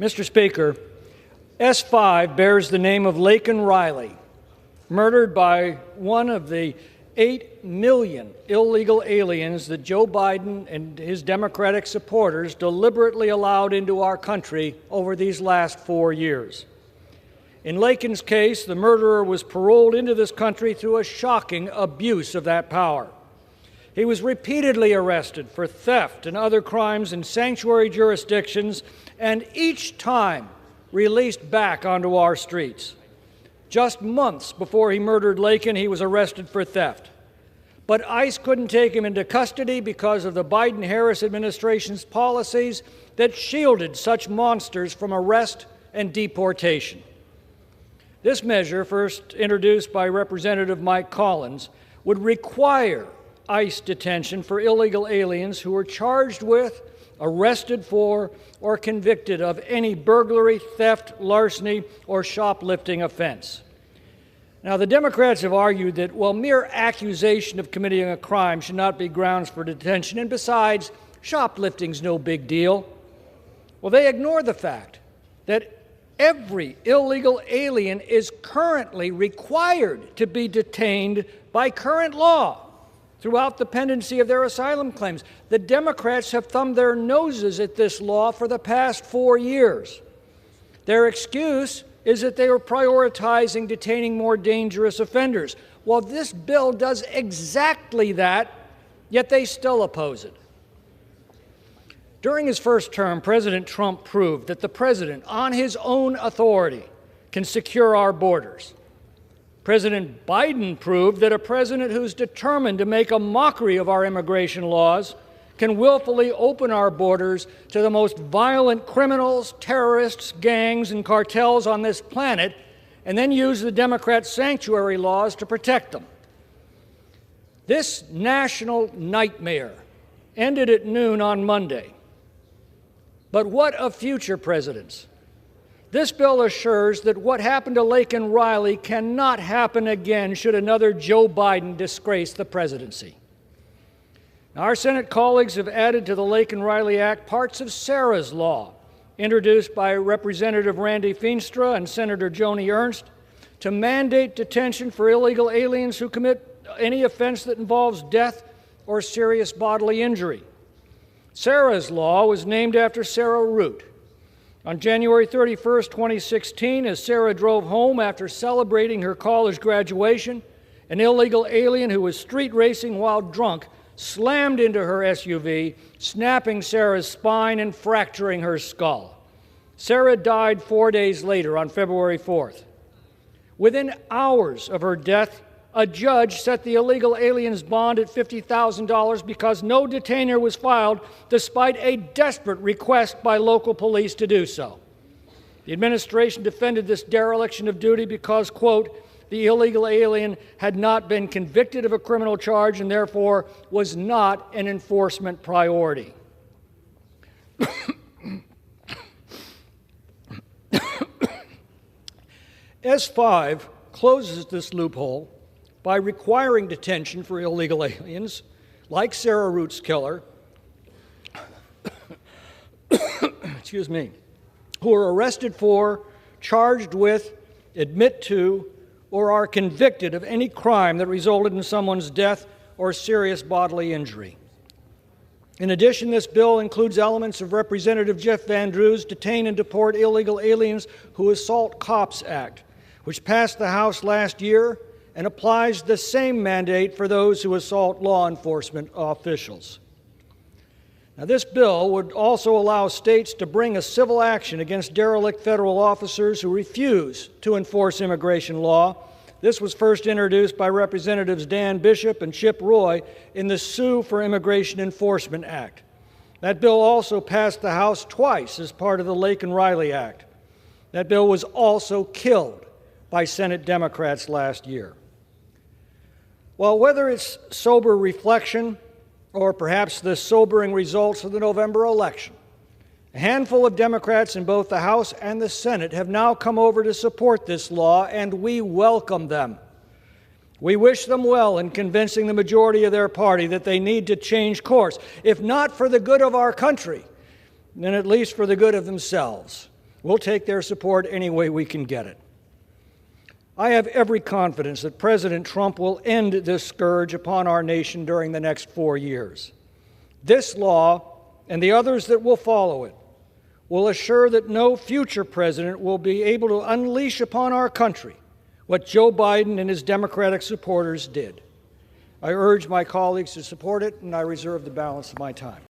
Mr. Speaker, S5 bears the name of Laken Riley, murdered by one of the 8 million illegal aliens that Joe Biden and his Democratic supporters deliberately allowed into our country over these last 4 years. In Laken's case, the murderer was paroled into this country through a shocking abuse of that power. He was repeatedly arrested for theft and other crimes in sanctuary jurisdictions, and each time released back onto our streets. Just months before he murdered Laken, he was arrested for theft. But ICE couldn't take him into custody because of the Biden-Harris administration's policies that shielded such monsters from arrest and deportation. This measure, first introduced by Representative Mike Collins, would require ICE detention for illegal aliens who were charged with, arrested for, or convicted of any burglary, theft, larceny, or shoplifting offense. Now, the Democrats have argued that, well, mere accusation of committing a crime should not be grounds for detention, and besides, shoplifting's no big deal. Well, they ignore the fact that every illegal alien is currently required to be detained by current law throughout the pendency of their asylum claims. The Democrats have thumbed their noses at this law for the past 4 years. Their excuse is that they are prioritizing detaining more dangerous offenders. Well, this bill does exactly that, yet they still oppose it. During his first term, President Trump proved that the president, on his own authority, can secure our borders. President Biden proved that a president who's determined to make a mockery of our immigration laws can willfully open our borders to the most violent criminals, terrorists, gangs, and cartels on this planet, and then use the Democrat sanctuary laws to protect them. This national nightmare ended at noon on Monday. But what of future presidents? This bill assures that what happened to Laken Riley cannot happen again should another Joe Biden disgrace the presidency. Now, our Senate colleagues have added to the Laken Riley Act parts of Sarah's Law, introduced by Representative Randy Feenstra and Senator Joni Ernst, to mandate detention for illegal aliens who commit any offense that involves death or serious bodily injury. Sarah's Law was named after Sarah Root. On January 31, 2016, as Sarah drove home after celebrating her college graduation, an illegal alien who was street racing while drunk slammed into her SUV, snapping Sarah's spine and fracturing her skull. Sarah died 4 days later on February 4th. Within hours of her death, a judge set the illegal alien's bond at $50,000 because no detainer was filed despite a desperate request by local police to do so. The administration defended this dereliction of duty because, quote, the illegal alien had not been convicted of a criminal charge and therefore was not an enforcement priority. S5 closes this loophole by requiring detention for illegal aliens, like Sarah Root's killer, excuse me, who are arrested for, charged with, admit to, or are convicted of any crime that resulted in someone's death or serious bodily injury. In addition, this bill includes elements of Representative Jeff Van Drew's Detain and Deport Illegal Aliens Who Assault Cops Act, which passed the House last year and applies the same mandate for those who assault law enforcement officials. Now, this bill would also allow states to bring a civil action against derelict federal officers who refuse to enforce immigration law. This was first introduced by Representatives Dan Bishop and Chip Roy in the Sue for Immigration Enforcement Act. That bill also passed the House twice as part of the Laken Riley Act. That bill was also killed by Senate Democrats last year. Well, whether it's sober reflection or perhaps the sobering results of the November election, a handful of Democrats in both the House and the Senate have now come over to support this law, and we welcome them. We wish them well in convincing the majority of their party that they need to change course, if not for the good of our country, then at least for the good of themselves. We'll take their support any way we can get it. I have every confidence that President Trump will end this scourge upon our nation during the next 4 years. This law, and the others that will follow it, will assure that no future president will be able to unleash upon our country what Joe Biden and his Democratic supporters did. I urge my colleagues to support it, and I reserve the balance of my time.